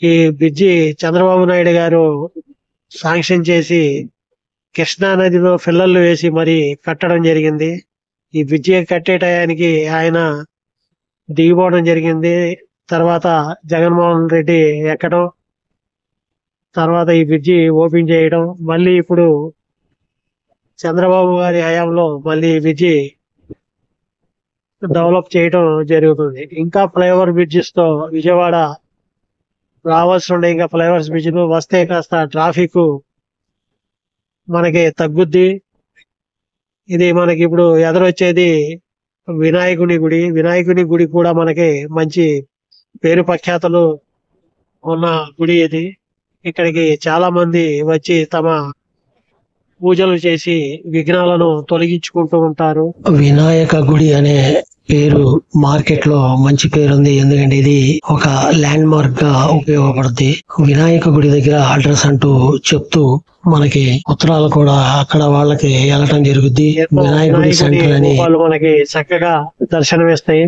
ఈ బ్రిడ్జి చంద్రబాబు నాయుడు గారు శాంక్షన్ చేసి కృష్ణా నదిలో ఫిల్లర్లు వేసి మరి కట్టడం జరిగింది. ఈ బ్రిడ్జి కట్టే టయానికి ఆయన దిగిపోవడం జరిగింది. తర్వాత జగన్మోహన్ రెడ్డి ఎక్కడం, తర్వాత ఈ బ్రిడ్జి ఓపెన్ చేయడం, మళ్ళీ ఇప్పుడు చంద్రబాబు గారి హయాంలో మళ్ళీ ఈ బ్రిడ్జి డెవలప్ చేయడం జరుగుతుంది. ఇంకా ఫ్లైఓవర్ బ్రిడ్జెస్ తో విజయవాడ రావాల్సి ఉండే, ఇంకా ఫ్లైఓవర్స్ బ్రిడ్జ్ వస్తే కాస్త ట్రాఫిక్ మనకి తగ్గుద్ది. ఇది మనకి ఇప్పుడు ఎదురొచ్చేది వినాయకుని గుడి. వినాయకుని గుడి కూడా మనకి మంచి పేరు ప్రఖ్యాతలు ఉన్న గుడి ఇది. ఇక్కడికి చాలా మంది వచ్చి తమ పూజలు చేసి విఘ్నాలను తొలగించుకుంటూ ఉంటారు. వినాయక గుడి అనే పేరు మార్కెట్ లో మంచి పేరు ఉంది. ఎందుకంటే ఇది ఒక ల్యాండ్ మార్క్ గా ఉపయోగపడుతుంది. వినాయక గుడి దగ్గర అడ్రస్ అంటూ చెప్తూ మనకి ఉత్తరాలు కూడా అక్కడ వాళ్ళకి వెళ్ళటం జరుగుద్ది. వినాయకుడి సెంటర్ అని వాళ్ళు మనకి చక్కగా దర్శనమిస్తాయి.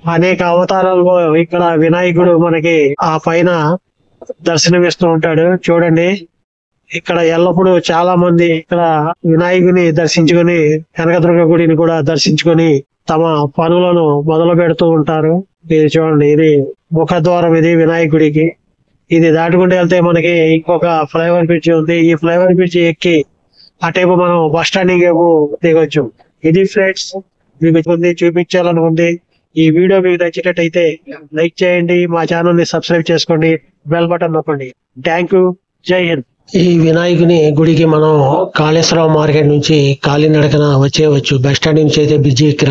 అనేక అవతారాల్లో ఇక్కడ వినాయకుడు మనకి ఆ పైన దర్శనమిస్తూ ఉంటాడు. చూడండి, ఇక్కడ ఎల్లప్పుడూ చాలా మంది ఇక్కడ వినాయకుని దర్శించుకొని కనకదుర్గ గుడిని కూడా దర్శించుకొని తమ పనులను మొదలు పెడుతూ ఉంటారు. ఇది చూడండి, ఇది ముఖద్వారం. ఇది వినాయకుడికి. ఇది దాటుకుంటూ వెళ్తే మనకి ఇంకొక ఫ్లైఓవర్ బ్రిడ్జ్ ఉంది. ఈ ఫ్లైఓవర్ బ్రిడ్జ్ ఎక్కి అటేపు మనం బస్ స్టాండింగ్ దిగొచ్చు. ఇది ఫ్రెండ్స్ మీకు చూపించాలనుకుంది. ఈ వీడియో మీకు నచ్చినట్టయితే లైక్ చేయండి, మా ఛానల్ ని సబ్స్క్రైబ్ చేసుకోండి, బెల్ బటన్ నొక్కండి. Thank you. జై హింద్. ఈ వినాయకుని గుడికి మనం కాళేశ్వరం మార్కెట్ నుంచి కాలినడకన వచ్చేయవచ్చు. బస్ స్టాండ్ నుంచి అయితే బ్రిడ్జి ఎక్కి